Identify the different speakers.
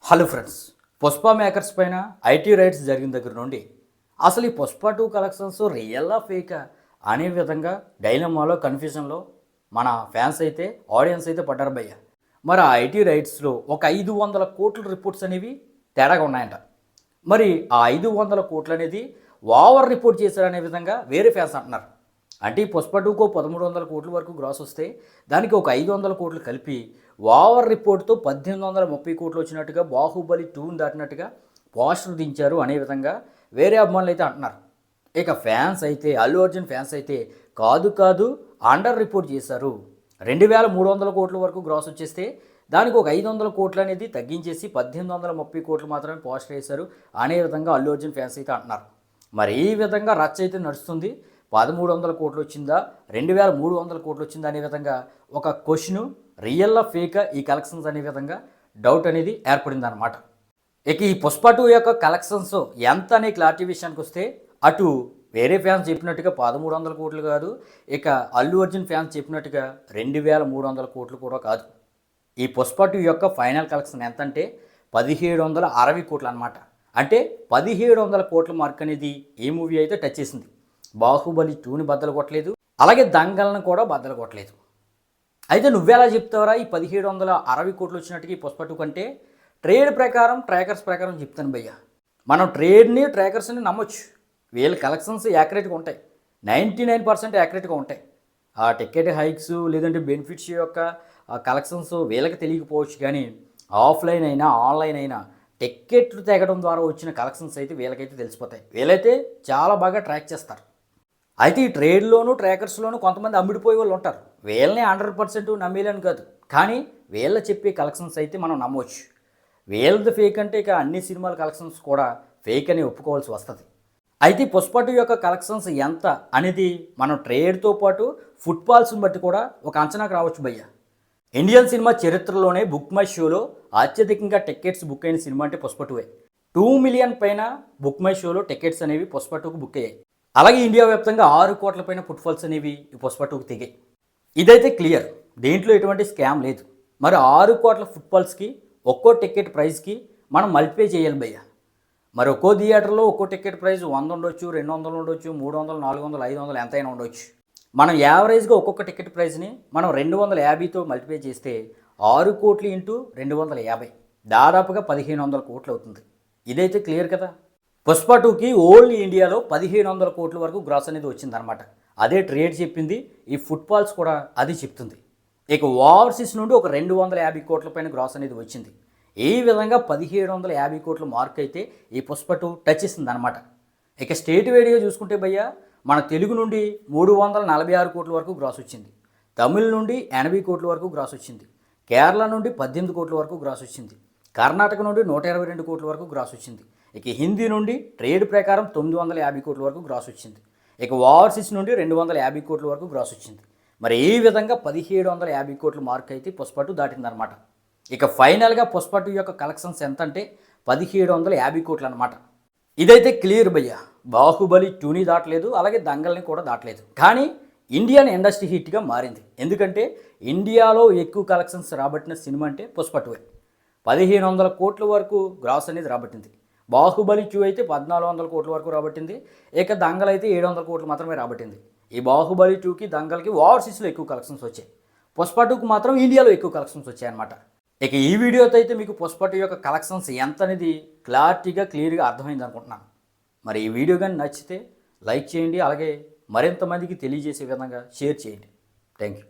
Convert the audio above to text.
Speaker 1: Hello friends, Pushpa makers పైన IT raids జరిగిన దగ్గర నుండి అసలు ఈ పుష్ప 2 కలెక్షన్స్ రియల్లా ఫేకా అనే విధంగా డైలమాలో కన్ఫ్యూజన్లో మన ఫ్యాన్స్ అయితే ఆడియన్స్ అయితే పడ్డారు భయ్య. మరి ఆ ఐటీ రైట్స్లో ఒక 500 కోట్ల రిపోర్ట్స్ అనేవి తేడాగా ఉన్నాయంట. మరి ఆ 500 కోట్లు అనేది ఓవర్ రిపోర్ట్ చేశారనే విధంగా వేరే ఫ్యాన్స్ అంటున్నారు. అంటే ఈ పుష్ప 2కో 1300 కోట్ల వరకు గ్రాస్ వస్తే దానికి ఒక 500 కోట్లు కలిపి ఓవర్ రిపోర్ట్తో 1830 కోట్లు వచ్చినట్టుగా బాహుబలి 2ని దాటినట్టుగా పోస్టర్ దించారు అనే విధంగా వేరే అభిమానులు అయితే అంటున్నారు. ఇక ఫ్యాన్స్ అయితే అల్లు అర్జున్ ఫ్యాన్స్ అయితే కాదు అండర్ రిపోర్ట్ చేశారు. 2300 కోట్ల వరకు గ్రాస్ వచ్చేస్తే దానికి ఒక 500 కోట్లు అనేది తగ్గించేసి 1830 కోట్లు మాత్రమే పోస్టర్ వేశారు అనే విధంగా అల్లు అర్జున్ ఫ్యాన్స్ అయితే అంటున్నారు. మరి ఈ విధంగా రచ్చ అయితే నడుస్తుంది. 1300 కోట్లు వచ్చిందా 2300 కోట్లు వచ్చిందా అనే విధంగా ఒక క్వశ్చను రియల్లా ఫేకా ఈ కలెక్షన్స్ అనే విధంగా డౌట్ అనేది ఏర్పడింది అనమాట. ఇక ఈ పుష్ప 2 యొక్క కలెక్షన్స్ ఎంత అనే క్లారిటీ విషయానికి వస్తే అటు వేరే ఫ్యాన్స్ చెప్పినట్టుగా 1300 కోట్లు కాదు, ఇక అల్లు అర్జున్ ఫ్యాన్స్ చెప్పినట్టుగా 2300 కోట్లు కూడా కాదు. ఈ పుష్ప 2 యొక్క ఫైనల్ కలెక్షన్ ఎంత అంటే 1760 కోట్లు అనమాట. అంటే 1700 కోట్ల మార్క్ అనేది ఈ మూవీ అయితే టచ్ చేసింది. బాహుబలి 2ని బద్దలు కొట్టలేదు, అలాగే దంగల్ని కూడా బద్దలు కొట్టలేదు. అయితే నువ్వెలా చెప్తావరా ఈ 1760 కోట్లు వచ్చినట్టుగా ఈ పుష్ప 2 కంటే? ట్రేడ్ ప్రకారం ట్రాకర్స్ ప్రకారం చెప్తాను భయ్య. మనం ట్రేడ్ని ట్రాకర్స్ని నమ్మొచ్చు. వీళ్ళ కలెక్షన్స్ యాక్యురేట్గా ఉంటాయి, 99% యాక్యురేట్గా ఉంటాయి. ఆ టికెట్ హైక్స్ లేదంటే బెనిఫిట్స్ యొక్క కలెక్షన్స్ వీళ్ళకి తెలియకపోవచ్చు, కానీ ఆఫ్లైన్ అయినా ఆన్లైన్ అయినా టికెట్లు తెగడం ద్వారా వచ్చిన కలెక్షన్స్ అయితే వీళ్ళకైతే తెలిసిపోతాయి. వీళ్ళైతే చాలా బాగా ట్రాక్ చేస్తారు. అయితే ఈ ట్రేడ్లోను ట్రాకర్స్లోనూ కొంతమంది అమ్ముడిపోయే వాళ్ళు ఉంటారు. వీళ్ళని 100% నమ్మేలని కాదు, కానీ వీళ్ళ చెప్పే కలెక్షన్స్ అయితే మనం నమ్మవచ్చు. వీళ్ళది ఫేక్ అంటే ఇక అన్ని సినిమాల కలెక్షన్స్ కూడా ఫేక్ అని ఒప్పుకోవాల్సి వస్తుంది. అయితే పుష్ప 2 యొక్క కలెక్షన్స్ ఎంత అనేది మనం ట్రేడ్తో పాటు ఫుట్ఫాల్స్ని బట్టి కూడా ఒక అంచనాకు రావచ్చు భయ్య. ఇండియన్ సినిమా చరిత్రలోనే బుక్ మై షోలో అత్యధికంగా టికెట్స్ బుక్ అయిన సినిమా అంటే పుష్ప 2. 2 మిలియన్ పైన బుక్ మై షోలో టికెట్స్ అనేవి పుష్ప 2కు బుక్ అయ్యాయి. అలాగే ఇండియా వ్యాప్తంగా 6 కోట్ల పైన ఫుట్ఫాల్స్ అనేవి ఈ పుష్ప 2కి తెగాయి. ఇదైతే క్లియర్, దీంట్లో ఎటువంటి స్కామ్ లేదు. మరి 6 కోట్ల ఫుట్ఫాల్స్కి ఒక్కో టికెట్ ప్రైస్కి మనం మల్టిప్లై చేయాలి భయ్య. మరి ఒక్కో థియేటర్లో ఒక్కో టికెట్ ప్రైస్ 100 ఉండొచ్చు, 200 ఉండొచ్చు, 300, 400, 500 ఎంతైనా ఉండొచ్చు. మనం యావరేజ్గా ఒక్కొక్క టికెట్ ప్రైస్ని మనం 250తో మల్టిప్లై చేస్తే 6 కోట్లు ఇంటూ 250 దాదాపుగా 1500 కోట్లు అవుతుంది. ఇదైతే క్లియర్ కదా. పుష్ప 2కి ఓన్లీ ఇండియాలో 1500 కోట్ల వరకు గ్రాస్ అనేది వచ్చిందనమాట. అదే ట్రేడ్ చెప్పింది, ఈ ఫుట్ఫాల్స్ కూడా అది చెప్తుంది. ఇక ఓవర్సీస్ నుండి ఒక 250 కోట్ల పైన గ్రాస్ అనేది వచ్చింది. ఈ విధంగా 1750 కోట్ల మార్క్ అయితే ఈ పుష్ప 2 టచ్ చేసింది అనమాట. ఇక స్టేట్ వైడ్గా చూసుకుంటే భయ్య, మన తెలుగు నుండి 346 కోట్ల వరకు గ్రాస్ వచ్చింది, తమిళ్ నుండి 80 కోట్ల వరకు గ్రాస్ వచ్చింది, కేరళ నుండి 18 కోట్ల వరకు గ్రాస్ వచ్చింది, కర్ణాటక నుండి 122 కోట్ల వరకు గ్రాస్ వచ్చింది. ఇక హిందీ నుండి ట్రేడ్ ప్రకారం 950 కోట్ల వరకు గ్రాస్ వచ్చింది. ఇక ఓవర్సీస్ నుండి 250 కోట్ల వరకు గ్రాస్ వచ్చింది. మరి ఈ విధంగా 1750 కోట్ల మార్క్ అయితే పుష్ప 2 దాటిందనమాట. ఇక ఫైనల్గా పుష్ప 2 యొక్క కలెక్షన్స్ ఎంత అంటే 1750 కోట్లు అనమాట. ఇదైతే క్లియర్ భయ్య. బాహుబలి 2ని దాటలేదు, అలాగే దంగల్ని కూడా దాటలేదు. కానీ ఇండియన్ ఇండస్ట్రీ హిట్గా మారింది. ఎందుకంటే ఇండియాలో ఎక్కువ కలెక్షన్స్ రాబట్టిన సినిమా అంటే పుష్ప 2. 1500 కోట్ల వరకు గ్రాస్ అనేది రాబట్టింది. బాహుబలి 2 అయితే 1400 కోట్ల వరకు రాబట్టింది. ఇక దంగల్ అయితే 700 కోట్లు మాత్రమే రాబట్టింది. ఈ బాహుబలి 2కి దంగల్కి ఓవర్సీస్లో ఎక్కువ కలెక్షన్స్ వచ్చాయి. పుష్ప 2కి మాత్రం ఇండియాలో ఎక్కువ కలెక్షన్స్ వచ్చాయన్నమాట. ఇక ఈ వీడియోతో అయితే మీకు పుష్ప 2 యొక్క కలెక్షన్స్ ఎంత అనేది క్లియర్గా అర్థమైంది అనుకుంటున్నాను. మరి ఈ వీడియో కానీ నచ్చితే లైక్ చేయండి, అలాగే మరింత మందికి తెలియజేసే విధంగా షేర్ చేయండి. Thank you.